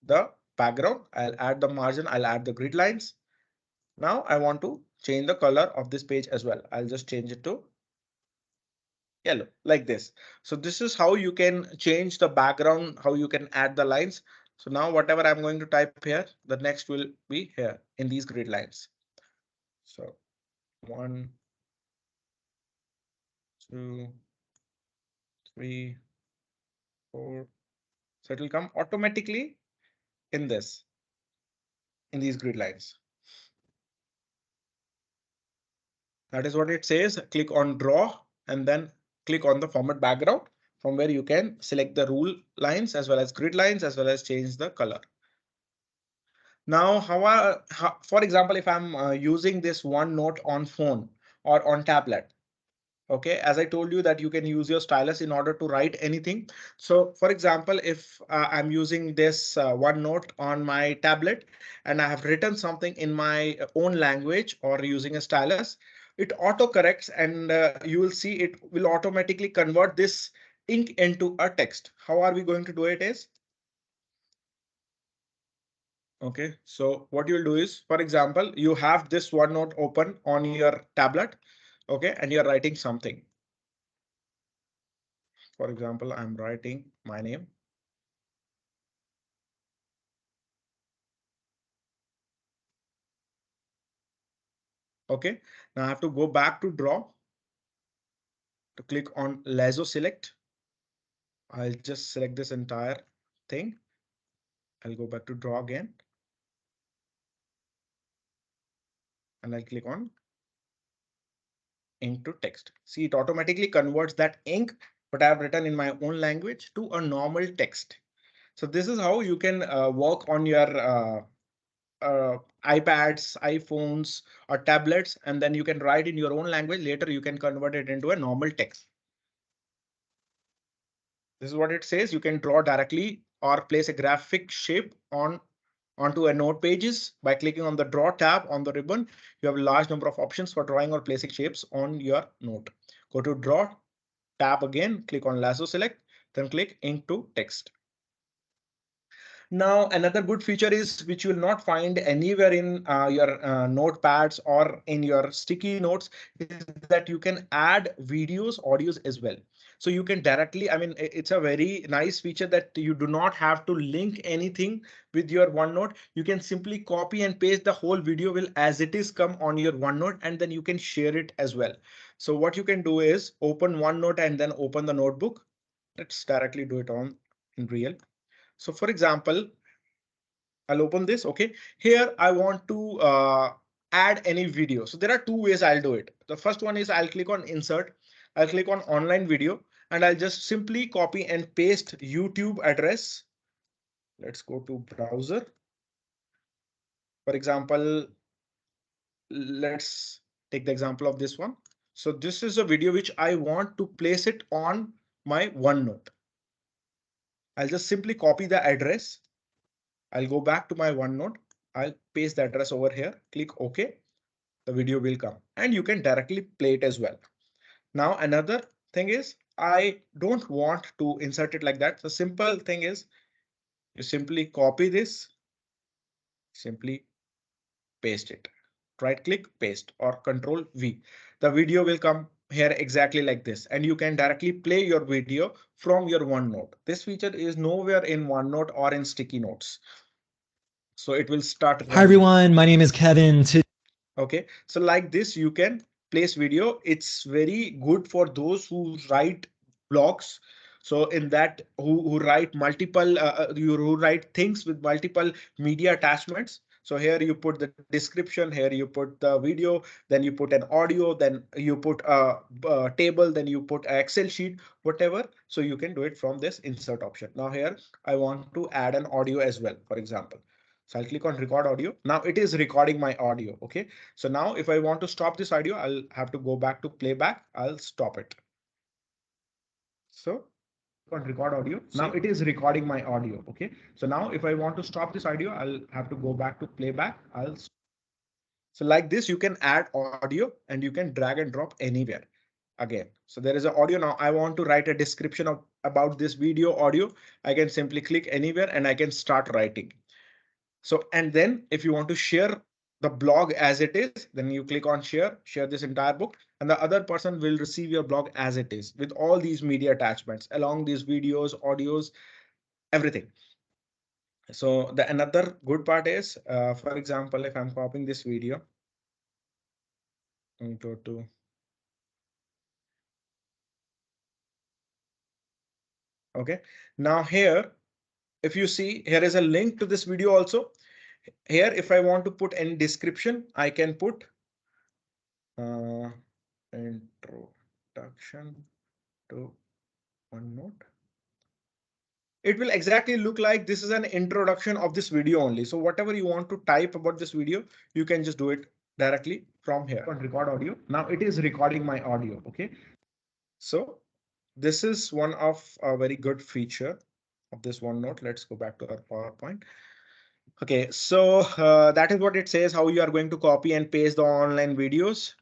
the background. I'll add the margin. I'll add the grid lines. Now I want to change the color of this page as well. I'll just change it to yellow like this. So this is how you can change the background, how you can add the lines. So now whatever I'm going to type here, the next will be here in these grid lines. So 1, 2, 3, 4. So it will come automatically in in these grid lines. That is what it says. Click on draw and then click on the format background, from where you can select the rule lines as well as grid lines as well as change the color. Now, for example, if I'm using this OneNote on phone or on tablet, okay, as I told you that you can use your stylus in order to write anything. So for example, if I'm using this OneNote on my tablet and I have written something in my own language or using a stylus, it auto corrects and you will see it will automatically convert this ink into a text. How are we going to do it is, okay, so what you'll do is, for example, you have this OneNote open on your tablet, okay, and you're writing something. For example, I'm writing my name. Okay, now I have to go back to draw to click on lasso select. I'll just select this entire thing. I'll go back to draw again and I'll click on ink to text. See, it automatically converts that ink, what I have written in my own language, to a normal text. So this is how you can work on your iPads, iPhones, or tablets, and then you can write in your own language. Later, you can convert it into a normal text. This is what it says. You can draw directly or place a graphic shape onto a note pages by clicking on the draw tab on the ribbon. You have a large number of options for drawing or placing shapes on your note. Go to draw tab again, click on lasso select, then click ink to text. Now, another good feature is which you will not find anywhere in your notepads or in your sticky notes is that you can add videos, audios as well. So you can directly, I mean, it's a very nice feature that you do not have to link anything with your OneNote. You can simply copy and paste the whole video will as it is come on your OneNote, and then you can share it as well. So what you can do is open OneNote and then open the notebook. Let's directly do it on in real. So for example, I'll open this. Okay, here I want to add any video. So there are two ways I'll do it. The first one is I'll click on insert. I'll click on online video and I'll just simply copy and paste YouTube address. Let's go to browser. For example, let's take the example of this one. So this is a video which I want to place it on my OneNote. I'll just simply copy the address. I'll go back to my OneNote. I'll paste the address over here, click OK. The video will come and you can directly play it as well. Now, another thing is I don't want to insert it like that. The simple thing is you simply copy this, simply paste it. Right click, paste or control V. The video will come here exactly like this, and you can directly play your video from your OneNote. This feature is nowhere in OneNote or in sticky notes. So it will start. Hi everyone, my name is Kevin. Okay, so like this, you can place video. It's very good for those who write blogs. So in that who write multiple, who write things with multiple media attachments. So here you put the description, here you put the video, then you put an audio, then you put a table, then you put an Excel sheet, whatever. So you can do it from this insert option. Now here I want to add an audio as well, for example. So I'll click on record audio. Now it is recording my audio. Okay. So now if I want to stop this audio, I'll have to go back to playback. I'll stop it. So on record audio. Now it is recording my audio. Okay. So now if I want to stop this audio, I'll have to go back to playback. So like this, you can add audio and you can drag and drop anywhere again. So there is an audio. Now I want to write a description of about this video audio. I can simply click anywhere and I can start writing. So, and then if you want to share the blog as it is, then you click on share this entire book, and the other person will receive your blog as it is with all these media attachments along these videos, audios, everything. So the another good part is, for example, if I'm copying this video and go to, okay, now here, if you see, here is a link to this video also. Here, if I want to put any description, I can put uh, introduction to OneNote. It will exactly look like this is an introduction of this video only. So whatever you want to type about this video, you can just do it directly from here. On record audio. Now it is recording my audio. Okay. So this is one of a very good feature of this OneNote. Let's go back to our PowerPoint. Okay, so that is what it says, how you are going to copy and paste the online videos.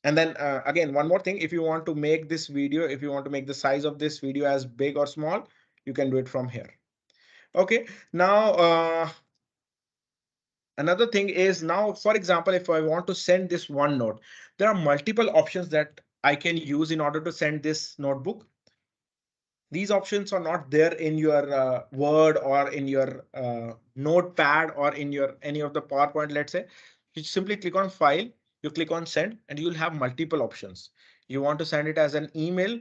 And then again, one more thing, if you want to make this video, if you want to make the size of this video as big or small, you can do it from here. Okay, now another thing is, now, for example, if I want to send this OneNote, there are multiple options that I can use in order to send this notebook. These options are not there in your Word or in your Notepad or in your any of the PowerPoint, let's say. You simply click on File, you click on Send, and you'll have multiple options. You want to send it as an email,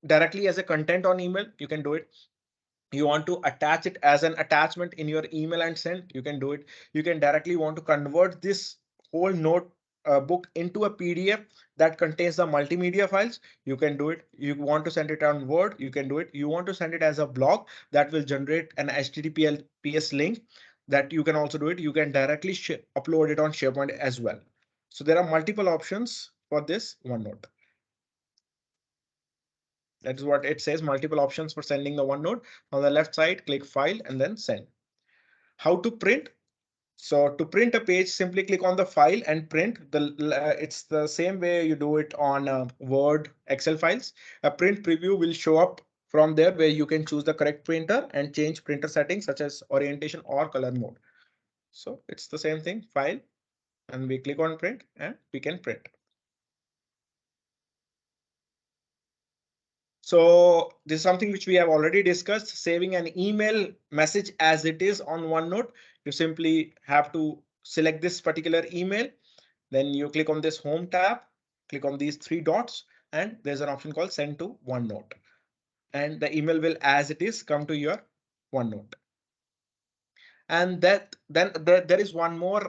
directly as a content on email, you can do it. You want to attach it as an attachment in your email and send, you can do it. You can directly want to convert this whole note book into a PDF that contains the multimedia files, you can do it. You want to send it on Word, you can do it. You want to send it as a blog that will generate an HTTPS link, that you can also do it. You can directly upload it on SharePoint as well. So there are multiple options for this OneNote. That's what it says, multiple options for sending the OneNote. On the left side, click File and then Send. How to print? So to print a page, simply click on the file and print. It's the same way you do it on Word, Excel files. A print preview will show up from there, where you can choose the correct printer and change printer settings such as orientation or color mode. So it's the same thing, File, and we click on Print and we can print. So this is something which we have already discussed, saving an email message as it is on OneNote. You simply have to select this particular email. Then you click on this home tab, click on these three dots, and there's an option called send to OneNote. And the email will, as it is, come to your OneNote. And there is one more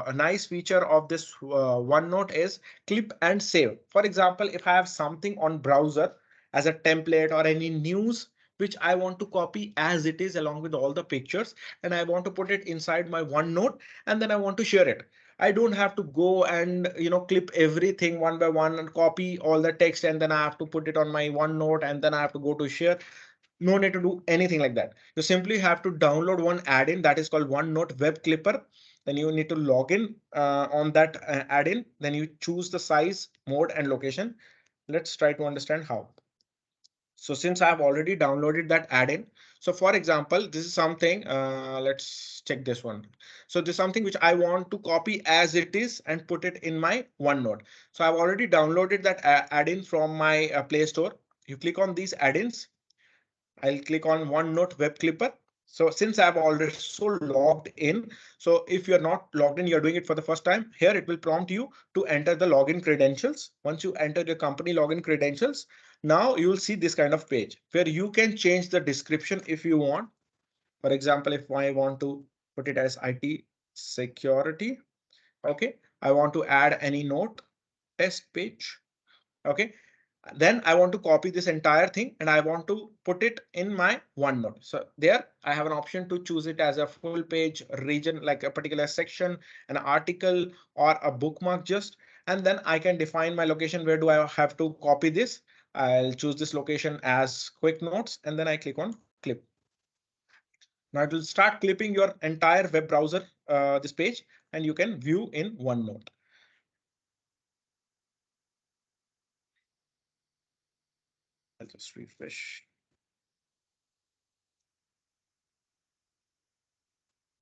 a nice feature of this OneNote is clip and save. For example, if I have something on browser as a template or any news which I want to copy as it is along with all the pictures, and I want to put it inside my OneNote, and then I want to share it. I don't have to go and clip everything one by one and copy all the text, and then I have to put it on my OneNote, and then I have to go to share. No need to do anything like that. You simply have to download one add-in that is called OneNote Web Clipper. Then you need to log in on that add-in. Then you choose the size, mode, and location. Let's try to understand how. So since I've already downloaded that add-in, so for example, this is something, let's check this one. So this is something which I want to copy as it is and put it in my OneNote. So I've already downloaded that add-in from my Play Store. You click on these add-ins. I'll click on OneNote Web Clipper. So since I've already so logged in, so if you're not logged in, you're doing it for the first time, here it will prompt you to enter the login credentials. Once you enter your company login credentials, now you will see this kind of page where you can change the description if you want. For example, if I want to put it as IT security, okay, I want to add any note, test page, okay, then I want to copy this entire thing and I want to put it in my OneNote. So there I have an option to choose it as a full page region, like a particular section, an article, or a bookmark just. And then I can define my location. Where do I have to copy this? I'll choose this location as quick notes, and then I click on clip. Now it will start clipping your entire web browser, this page, and you can view in OneNote. I'll just refresh.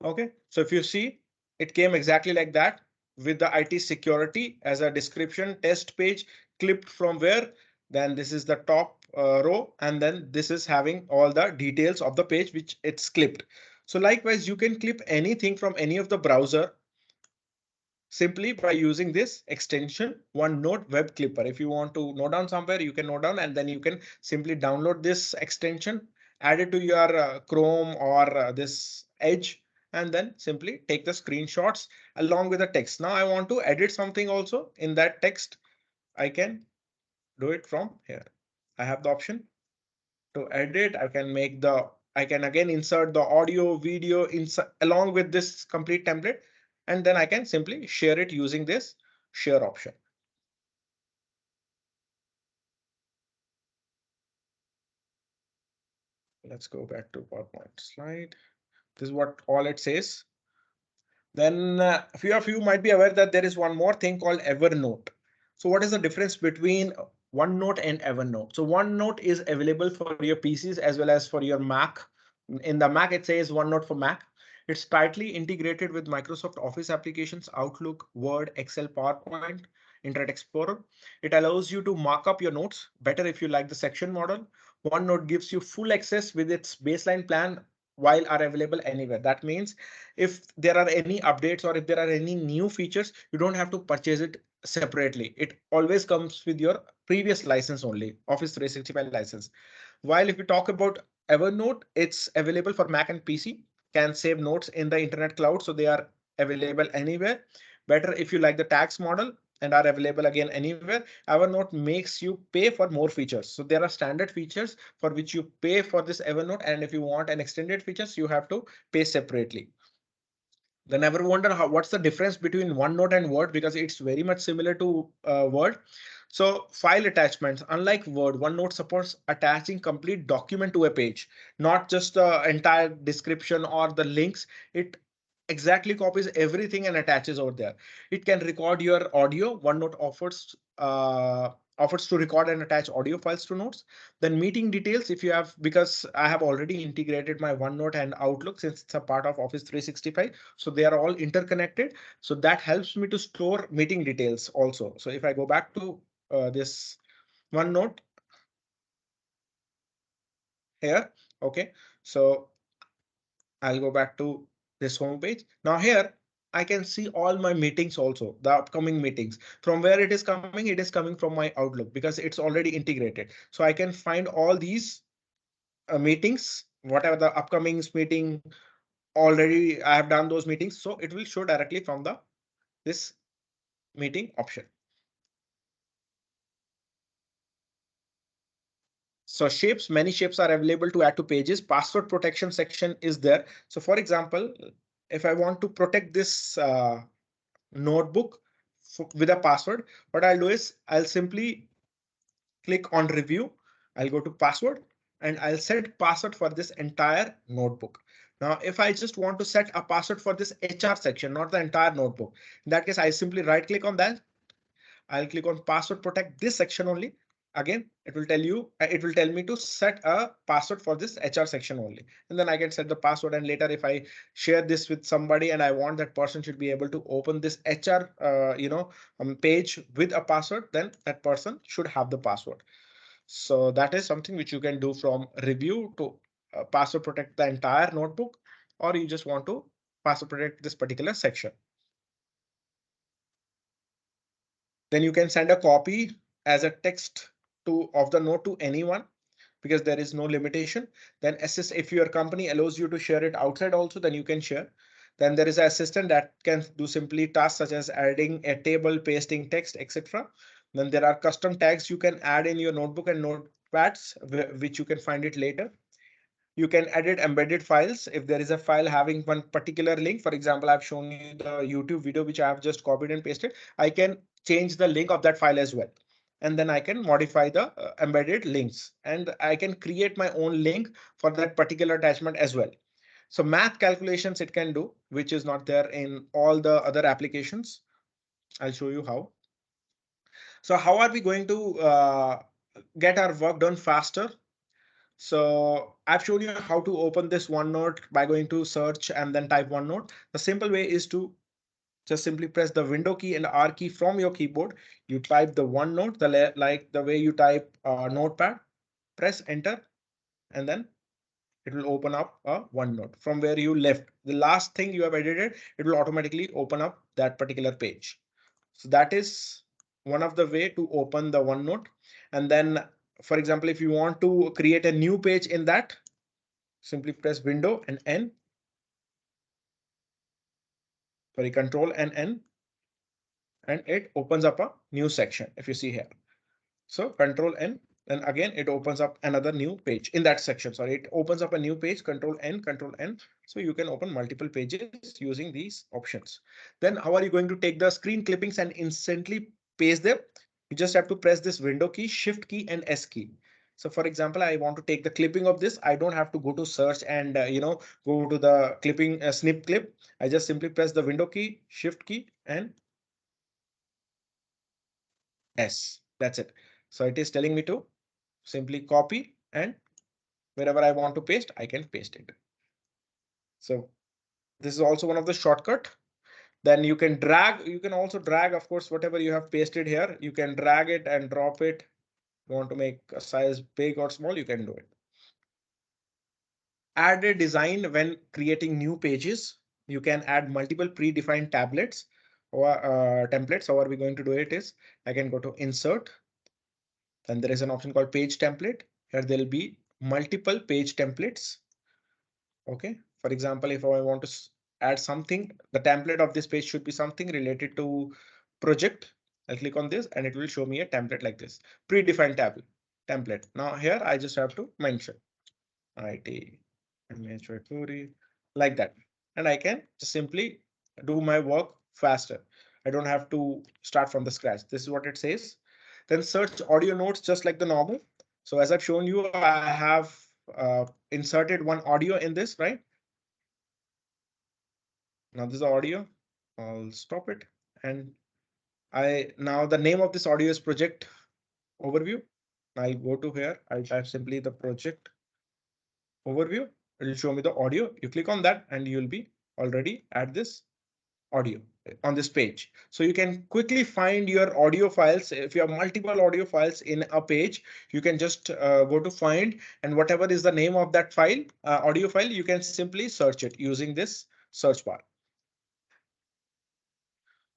Okay, so if you see, it came exactly like that with the IT security as a description test page clipped from where. Then this is the top row, and then this is having all the details of the page which it's clipped. So likewise, you can clip anything from any of the browser simply by using this extension OneNote Web Clipper. If you want to note down somewhere, you can note down, and then you can simply download this extension, add it to your Chrome or this Edge, and then simply take the screenshots along with the text. Now I want to edit something also in that text. I can do it from here. I have the option to edit. I can again insert the audio, video along with this complete template, and then I can simply share it using this share option. Let's go back to PowerPoint slide. This is what all it says. Then a few of you might be aware that there is one more thing called Evernote. So what is the difference between OneNote and Evernote? So OneNote is available for your PCs as well as for your Mac. In the Mac, it says OneNote for Mac. It's tightly integrated with Microsoft Office applications, Outlook, Word, Excel, PowerPoint, Internet Explorer. It allows you to mark up your notes better if you like the section model. OneNote gives you full access with its baseline plan while are available anywhere. That means if there are any updates or if there are any new features, you don't have to purchase it separately. It always comes with your previous license only, Office 365 license. While if you talk about Evernote, it's available for Mac and PC, can save notes in the internet cloud, so they are available anywhere. Better if you like the tax model and are available again anywhere. Evernote makes you pay for more features. So there are standard features for which you pay for this Evernote, and if you want an extended features, you have to pay separately. Then ever wonder what's the difference between OneNote and Word, because it's very much similar to Word. So file attachments, unlike Word, OneNote supports attaching complete document to a page, not just the entire description or the links. It exactly copies everything and attaches over there. It can record your audio. OneNote offers to record and attach audio files to notes. Then meeting details, if you have, because I have already integrated my OneNote and Outlook since it's a part of Office 365. So they are all interconnected. So that helps me to store meeting details also. So if I go back to this OneNote here, okay, so I'll go back to this home page. Now here, I can see all my meetings also, the upcoming meetings. From where it is coming, it is coming from my Outlook because it's already integrated. So I can find all these meetings, whatever the upcoming meeting, already I have done those meetings. So it will show directly from the this meeting option. So shapes, many shapes are available to add to pages. Password protection section is there. So for example, if I want to protect this notebook with a password, what I'll do is I'll simply click on review. I'll go to password and I'll set password for this entire notebook. Now, if I just want to set a password for this HR section, not the entire notebook, in that case, I simply right click on that. I'll click on password protect this section only. Again, it will tell me to set a password for this HR section only. And then I can set the password. And later, if I share this with somebody and I want that person should be able to open this HR, page with a password, then that person should have the password. So that is something which you can do from review to password protect the entire notebook, or you just want to password protect this particular section. Then you can send a copy as a text of the note to anyone because there is no limitation. Then assist, if your company allows you to share it outside also, then you can share. Then there is an assistant that can do simply tasks such as adding a table, pasting text, etc. Then there are custom tags you can add in your notebook and notepads, which you can find it later. You can edit embedded files. If there is a file having one particular link, for example, I've shown you the YouTube video, which I have just copied and pasted. I can change the link of that file as well. And then I can modify the embedded links and I can create my own link for that particular attachment as well. So math calculations it can do, which is not there in all the other applications. I'll show you how. So how are we going to get our work done faster? So I've shown you how to open this OneNote by going to search and then type OneNote. The simple way is to just simply press the window key and R key from your keyboard. You type the OneNote, like the way you type Notepad, press enter, and then it will open up a OneNote from where you left. The last thing you have edited, it will automatically open up that particular page. So that is one of the way to open the OneNote. And then, for example, if you want to create a new page in that, simply press window and N, sorry, control and N, and it opens up a new section if you see here. So control N, and again it opens up another new page in that section. Sorry, it opens up a new page, control N, control N. So you can open multiple pages using these options. Then how are you going to take the screen clippings and instantly paste them? You just have to press this window key, shift key and S key. So for example, I want to take the clipping of this. I don't have to go to search and go to the clipping snip clip. I just simply press the window key, shift key and S. That's it. So it is telling me to simply copy, and wherever I want to paste, I can paste it. So this is also one of the shortcut. Then you can drag, you can also drag, of course, whatever you have pasted here, you can drag it and drop it. You want to make a size big or small, you can do it. Add a design when creating new pages. You can add multiple predefined tablets or templates. How are we going to do it is I can go to insert. Then there is an option called page template. Here there will be multiple page templates. Okay. For example, if I want to add something, the template of this page should be something related to project. I'll click on this and it will show me a template like this predefined template. Now here I just have to mention IT like that. And I can just simply do my work faster. I don't have to start from the scratch. This is what it says. Then search audio notes just like the normal. So as I've shown you, I have inserted one audio in this, right? Now this is audio. I'll stop it. And now the name of this audio is project overview. I'll go to here. I'll type simply the project overview. It'll show me the audio. You click on that and you'll be already at this audio on this page. So you can quickly find your audio files. If you have multiple audio files in a page, you can just go to find, and whatever is the name of that file, audio file, you can simply search it using this search bar.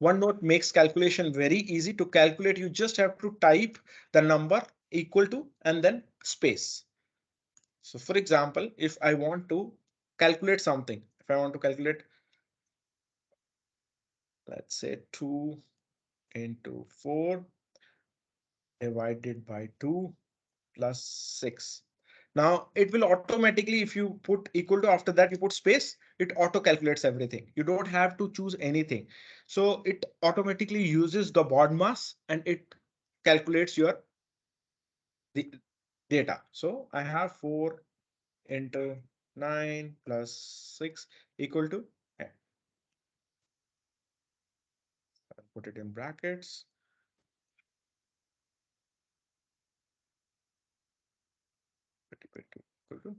OneNote makes calculation very easy. To calculate, you just have to type the number equal to and then space. So for example, if I want to calculate something, if I want to calculate, let's say 2 into 4 divided by 2 plus 6. Now it will automatically, if you put equal to after that, you put space, it auto calculates everything. You don't have to choose anything. So it automatically uses the baud mass and it calculates your the data. So I have 4 into 9 plus 6 equal to, put it in brackets, equal to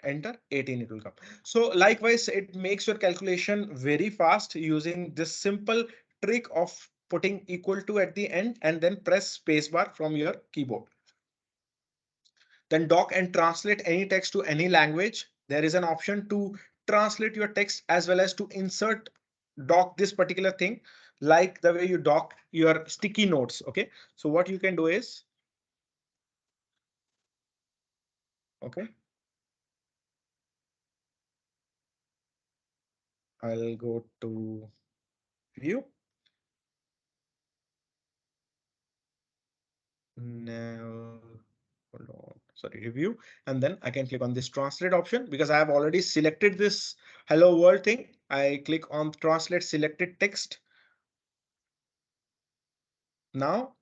enter 18, it will come. So likewise, it makes your calculation very fast using this simple trick of putting equal to at the end and then press spacebar from your keyboard. Then dock and translate any text to any language. There is an option to translate your text as well as to insert dock this particular thing, like the way you dock your sticky notes. Okay, so what you can do is, okay, I'll go to view. Now, hold on, sorry, review. And then I can click on this translate option because I have already selected this hello world thing. I click on translate selected text. Now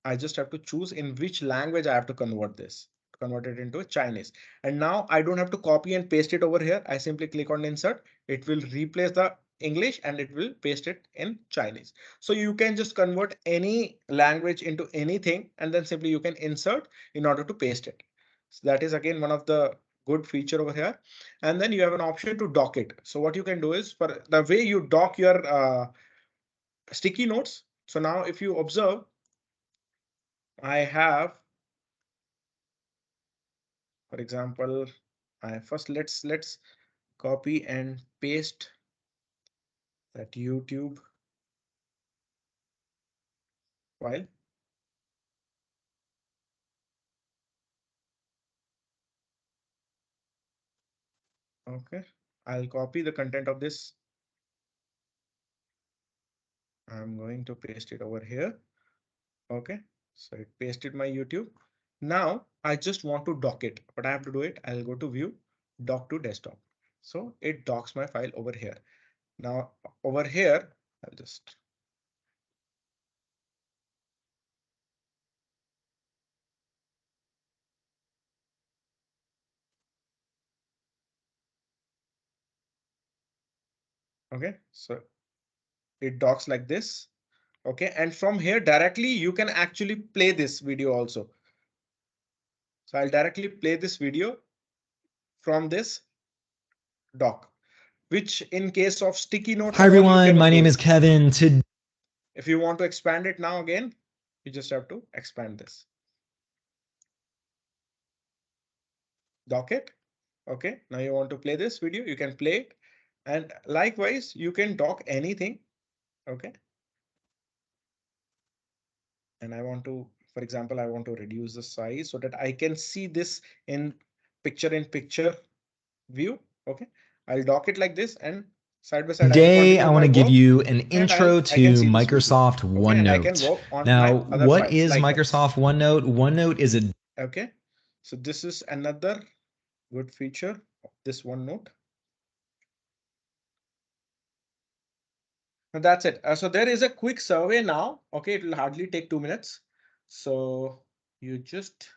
I just have to choose in which language I have to convert this, convert it into Chinese. And now I don't have to copy and paste it over here. I simply click on insert. It will replace the English and it will paste it in Chinese. So you can just convert any language into anything and then simply you can insert in order to paste it. So that is again one of the good feature over here. And then you have an option to dock it. So what you can do is, for the way you dock your sticky notes. So now if you observe, I have, for example, I first let's copy and paste that YouTube file. Okay, I'll copy the content of this. I'm going to paste it over here. Okay, so it pasted my YouTube. Now I just want to dock it. What I have to do it, I'll go to view, dock to desktop. So it docks my file over here. Now over here, I'll just, okay, so it docks like this. Okay, and from here directly you can actually play this video also. So I'll directly play this video from this dock, which in case of sticky notes Hi and all, you everyone, cannot my do name is it. Kevin. If you want to expand it now again, you just have to expand this. Dock it. Okay, now you want to play this video, you can play it. And likewise, you can dock anything. Okay. And I want to, for example, I want to reduce the size so that I can see this in picture view. Okay. I'll dock it like this, and side by side, I'll Today, I continue want my to give work you an and intro I can to see this video. Microsoft Okay. And I can OneNote. work on Now, my other what files is likewise. Microsoft OneNote? OneNote is a Okay. So this is another good feature of this OneNote. And that's it. So there is a quick survey now. Okay, it will hardly take 2 minutes. So you just,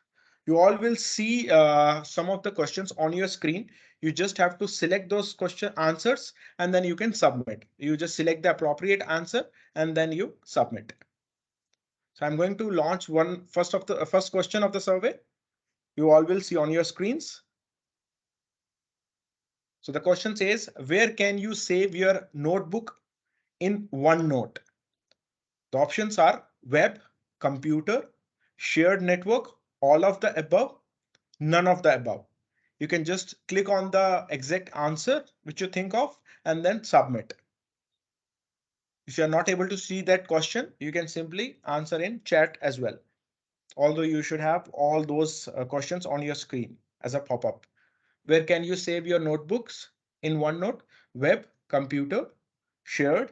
you all will see some of the questions on your screen. You just have to select those question answers and then you can submit. You just select the appropriate answer and then you submit. So I'm going to launch one first question of the survey. You all will see on your screens. So the question says, where can you save your notebook in OneNote? The options are web, computer, shared network, all of the above, none of the above. You can just click on the exact answer which you think of and then submit. If you're not able to see that question, you can simply answer in chat as well. Although you should have all those questions on your screen as a pop-up. Where can you save your notebooks in OneNote? Web, computer, shared,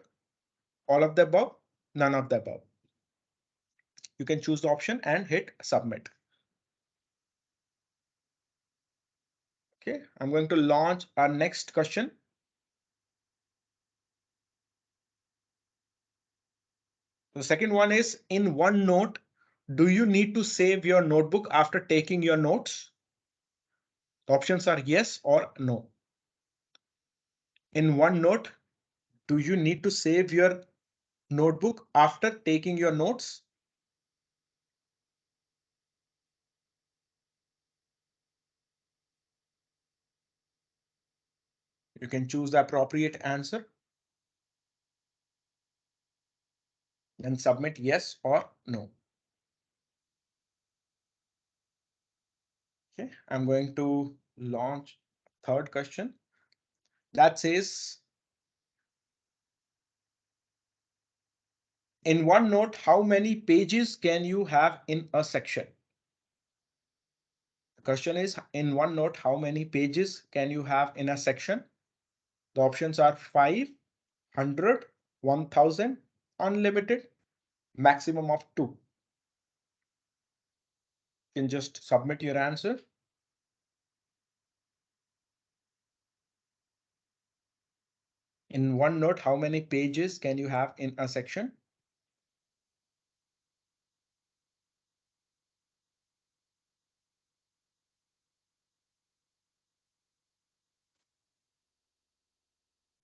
all of the above, none of the above. You can choose the option and hit submit. Okay, I'm going to launch our next question. The second one is, in OneNote, do you need to save your notebook after taking your notes? The options are yes or no. In OneNote, do you need to save your notebook after taking your notes? You can choose the appropriate answer and submit yes or no. Okay, I'm going to launch third question that says, in OneNote, how many pages can you have in a section? The question is, in OneNote, how many pages can you have in a section? The options are 5, 100, 1000, unlimited, maximum of 2. You can just submit your answer. In OneNote, how many pages can you have in a section?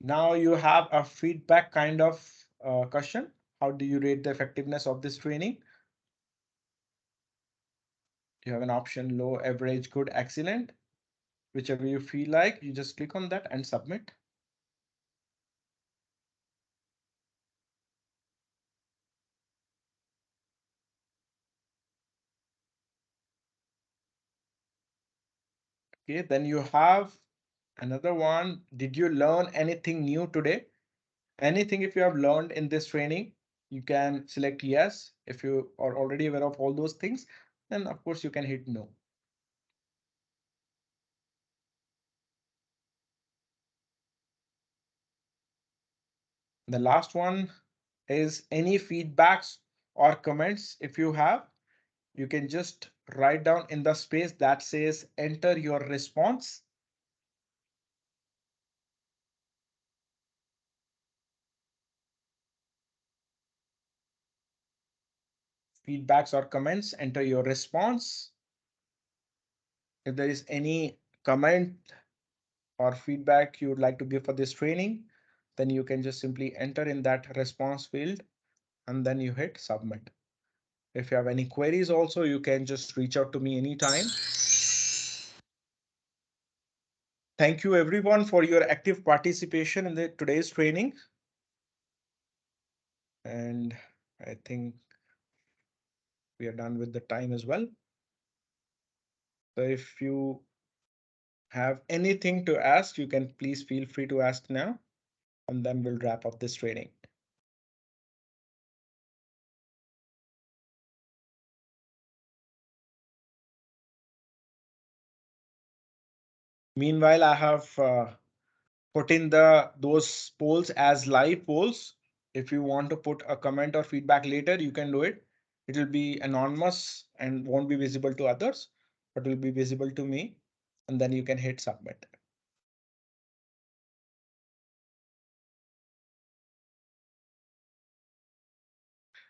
Now you have a feedback kind of question. How do you rate the effectiveness of this training? You have an option low, average, good, excellent, whichever you feel like. You just click on that and submit. Okay, then you have another one. Did you learn anything new today? Anything if you have learned in this training, you can select yes. If you are already aware of all those things, then of course you can hit no. The last one is any feedbacks or comments. If you have, you can just write down in the space that says enter your response. Feedbacks or comments, enter your response. If there is any comment or feedback you would like to give for this training, then you can just simply enter in that response field and then you hit submit. If you have any queries also, you can just reach out to me anytime. Thank you everyone for your active participation in today's training. And I think we are done with the time as well. So if you have anything to ask, you can please feel free to ask now, and then we'll wrap up this training. Meanwhile, I have put in those polls as live polls. If you want to put a comment or feedback later, you can do it. It will be anonymous and won't be visible to others, but will be visible to me. And then you can hit submit.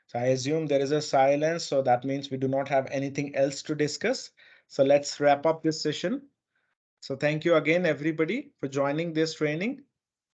So I assume there is a silence, so that means we do not have anything else to discuss. So let's wrap up this session. So thank you again, everybody, for joining this training.